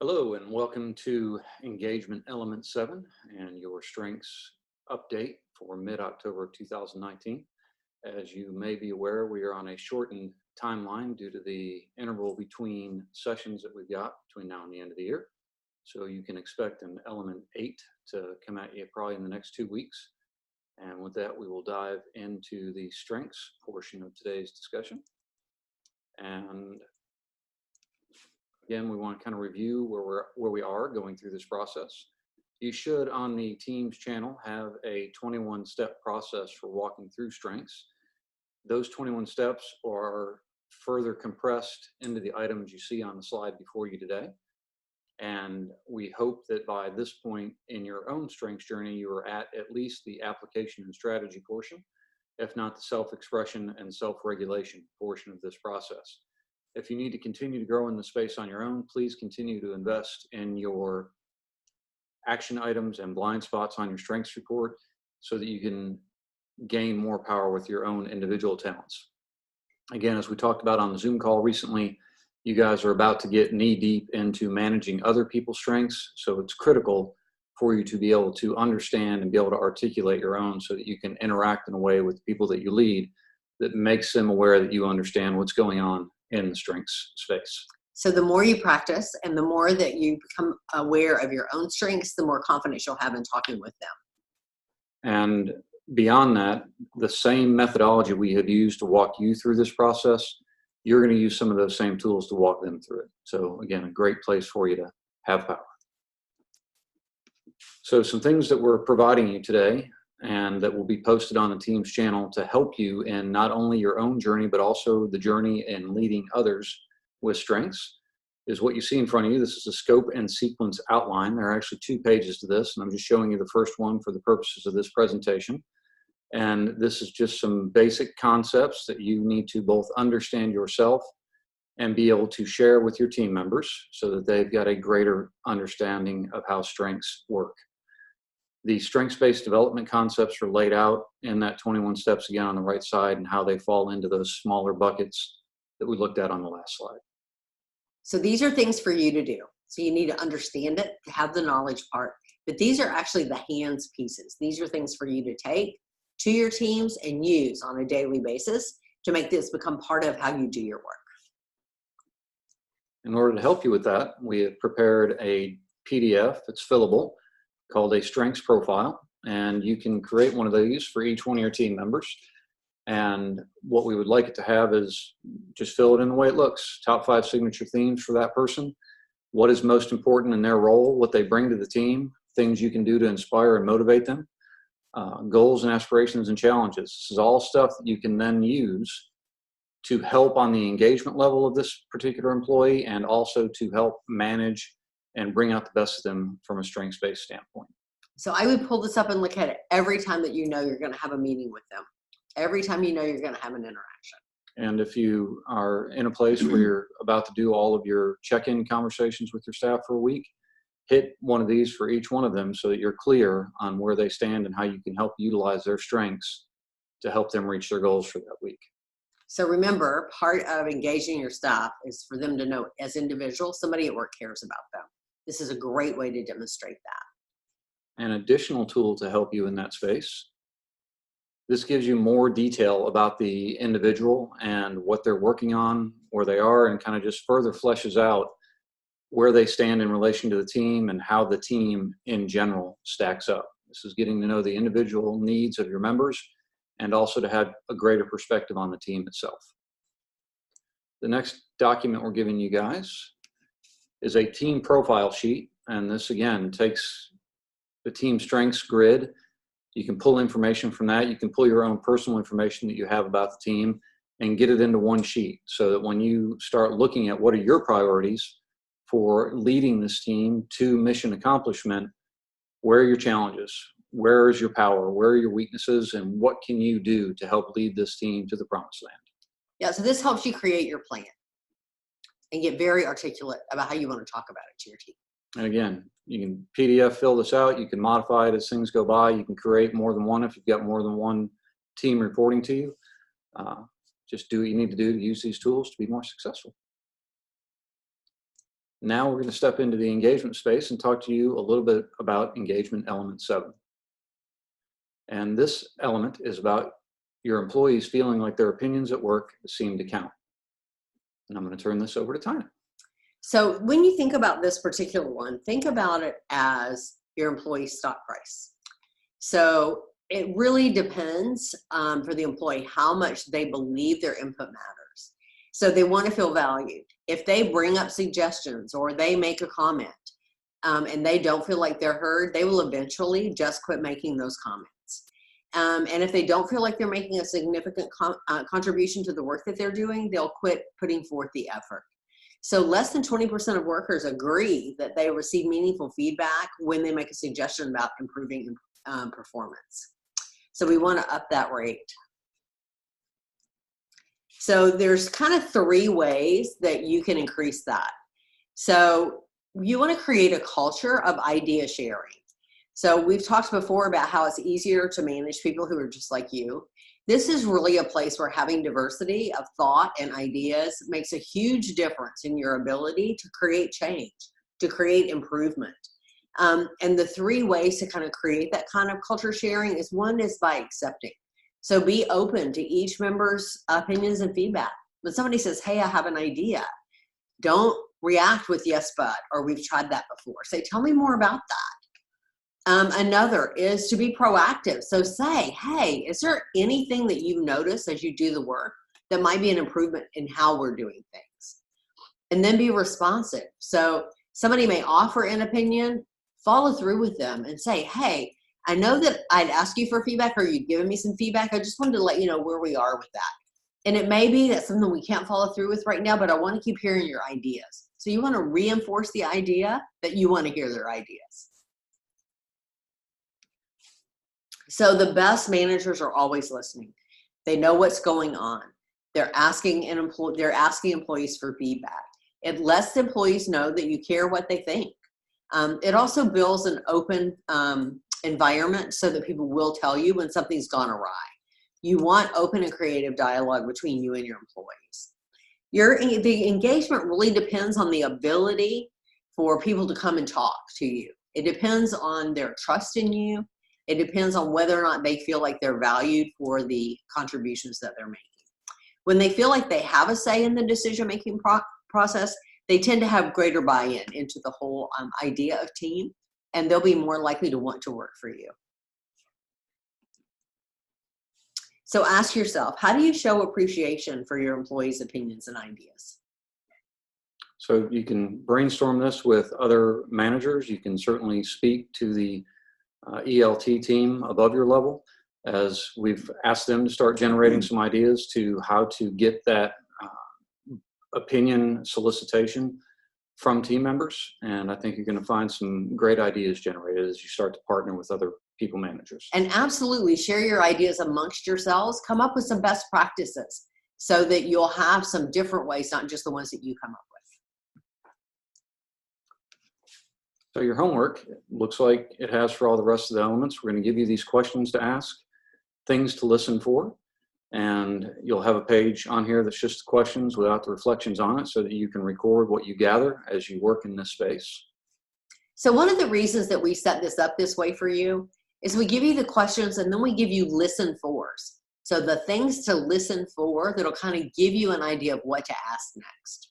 Hello and welcome to Engagement Element 7 and your strengths update for mid-October of 2019. As you may be aware, we are on a shortened timeline due to the interval between sessions that we've got between now and the end of the year. So you can expect an Element 8 to come at you probably in the next 2 weeks. And with that, we will dive into the strengths portion of today's discussion. And again, we want to kind of review where we are going through this process. You should, on the Teams channel, have a 21-step process for walking through strengths. Those 21 steps are further compressed into the items you see on the slide before you today. And we hope that by this point in your own strengths journey, you are at least the application and strategy portion, if not the self-expression and self-regulation portion of this process. If you need to continue to grow in the space on your own, please continue to invest in your action items and blind spots on your strengths report so that you can gain more power with your own individual talents. Again, as we talked about on the Zoom call recently, you guys are about to get knee deep into managing other people's strengths. So it's critical for you to be able to understand and be able to articulate your own so that you can interact in a way with people that you lead that makes them aware that you understand what's going on in the strengths space. So the more you practice and the more that you become aware of your own strengths, the more confidence you'll have in talking with them. And beyond that, the same methodology we have used to walk you through this process, you're going to use some of those same tools to walk them through it. So again, a great place for you to have power. So some things that we're providing you today and that will be posted on the Teams channel to help you in not only your own journey, but also the journey in leading others with strengths is what you see in front of you. This is a scope and sequence outline. There are actually 2 pages to this, and I'm just showing you the first one for the purposes of this presentation. And this is just some basic concepts that you need to both understand yourself and be able to share with your team members so that they've got a greater understanding of how strengths work. The strengths-based development concepts are laid out in that 21 steps again on the right side and how they fall into those smaller buckets that we looked at on the last slide. So these are things for you to do. So you need to understand it, to have the knowledge part, but these are actually the hands pieces. These are things for you to take to your teams and use on a daily basis to make this become part of how you do your work. In order to help you with that, we have prepared a PDF that's fillable called a strengths profile, and you can create one of these for each one of your team members. And what we would like it to have is just fill it in the way it looks. Top 5 signature themes for that person. What is most important in their role, what they bring to the team, things you can do to inspire and motivate them, goals and aspirations and challenges. This is all stuff that you can then use to help on the engagement level of this particular employee and also to help manage and bring out the best of them from a strengths-based standpoint. So I would pull this up and look at it every time that you know you're going to have a meeting with them. Every time you know you're going to have an interaction. And if you are in a place where you're about to do all of your check-in conversations with your staff for a week, hit one of these for each one of them so that you're clear on where they stand and how you can help utilize their strengths to help them reach their goals for that week. So remember, part of engaging your staff is for them to know as individuals, somebody at work cares about them. This is a great way to demonstrate that. An additional tool to help you in that space. This gives you more detail about the individual and what they're working on, where they are, and kind of just further fleshes out where they stand in relation to the team and how the team in general stacks up. This is getting to know the individual needs of your members and also to have a greater perspective on the team itself. The next document we're giving you guys is a team profile sheet. And this again takes the team strengths grid. You can pull information from that. You can pull your own personal information that you have about the team and get it into one sheet so that when you start looking at what are your priorities for leading this team to mission accomplishment, where are your challenges? Where is your power? Where are your weaknesses? And what can you do to help lead this team to the promised land? Yeah, so this helps you create your plan and get very articulate about how you want to talk about it to your team. And again, you can PDF fill this out. You can modify it as things go by. You can create more than one if you've got more than one team reporting to you. Just do what you need to do to use these tools to be more successful. Now we're going to step into the engagement space and talk to you a little bit about engagement element 7. And this element is about your employees feeling like their opinions at work seem to count. And I'm going to turn this over to Tina. So when you think about this particular one, think about it as your employee stock price. So it really depends for the employee how much they believe their input matters. So they want to feel valued. If they bring up suggestions or they make a comment and they don't feel like they're heard, they will eventually just quit making those comments. And if they don't feel like they're making a significant contribution to the work that they're doing, they'll quit putting forth the effort. So less than 20% of workers agree that they receive meaningful feedback when they make a suggestion about improving performance. So we want to up that rate. So there's kind of 3 ways that you can increase that. So you want to create a culture of idea sharing. So we've talked before about how it's easier to manage people who are just like you. This is really a place where having diversity of thought and ideas makes a huge difference in your ability to create change, to create improvement. And the 3 ways to kind of create that kind of culture sharing is, one is by accepting. So be open to each member's opinions and feedback. When somebody says, hey, I have an idea, don't react with yes, but, or we've tried that before. Say, tell me more about that. Another is to be proactive. So say, hey, is there anything that you notice as you do the work that might be an improvement in how we're doing things? And then be responsive. So somebody may offer an opinion, follow through with them and say, hey, I know that I'd ask you for feedback or you'd given me some feedback. I just wanted to let you know where we are with that. And it may be that's something we can't follow through with right now, but I want to keep hearing your ideas. So you want to reinforce the idea that you want to hear their ideas. So the best managers are always listening. They know what's going on. They're asking employees for feedback. It lets the employees know that you care what they think. It also builds an open environment so that people will tell you when something's gone awry. You want open and creative dialogue between you and your employees. The engagement really depends on the ability for people to come and talk to you. It depends on their trust in you. It depends on whether or not they feel like they're valued for the contributions that they're making. When they feel like they have a say in the decision-making process, they tend to have greater buy-in into the whole idea of team, and they'll be more likely to want to work for you. So ask yourself, how do you show appreciation for your employees' opinions and ideas? So you can brainstorm this with other managers. You can certainly speak to the ELT team above your level, as we've asked them to start generating some ideas to how to get that opinion solicitation from team members. And I think you're going to find some great ideas generated as you start to partner with other people managers. And absolutely share your ideas amongst yourselves. Come up with some best practices so that you'll have some different ways, not just the ones that you come up with. So your homework looks like it has for all the rest of the elements. We're going to give you these questions to ask, things to listen for, and you'll have a page on here that's just the questions without the reflections on it so that you can record what you gather as you work in this space. So one of the reasons that we set this up this way for you is we give you the questions and then we give you listen fors. So the things to listen for that'll kind of give you an idea of what to ask next.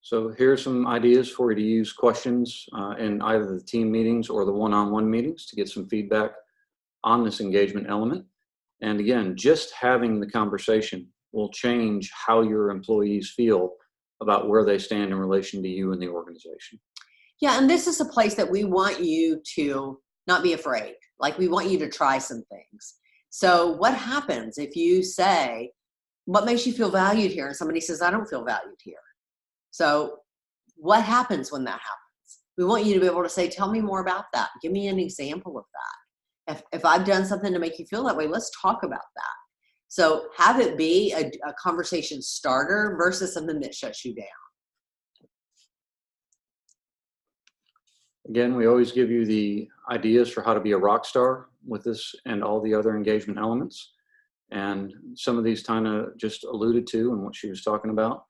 So here's some ideas for you to use questions in either the team meetings or the one-on-one meetings to get some feedback on this engagement element. And again, just having the conversation will change how your employees feel about where they stand in relation to you and the organization. Yeah, and this is a place that we want you to not be afraid. Like, we want you to try some things. So what happens if you say, what makes you feel valued here? And somebody says, I don't feel valued here. So what happens when that happens? We want you to be able to say, tell me more about that. Give me an example of that. If I've done something to make you feel that way, let's talk about that. So have it be a conversation starter versus something that shuts you down. Again, we always give you the ideas for how to be a rock star with this and all the other engagement elements. And some of these Tina just alluded to and what she was talking about.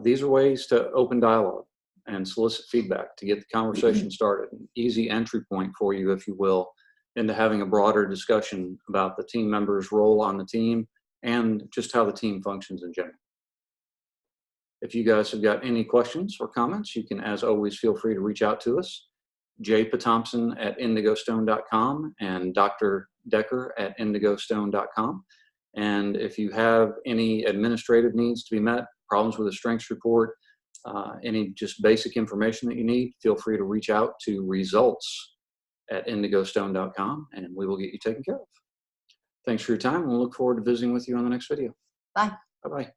These are ways to open dialogue and solicit feedback to get the conversation started. An easy entry point for you, if you will, into having a broader discussion about the team members' role on the team and just how the team functions in general. If you guys have got any questions or comments, you can, as always, feel free to reach out to us. jpathompson@indigostone.com and Dr. Decker at indigostone.com. And if you have any administrative needs to be met, problems with a strengths report, any just basic information that you need, feel free to reach out to results@indigostone.com and we will get you taken care of. Thanks for your time, and we'll look forward to visiting with you on the next video. Bye. Bye-bye.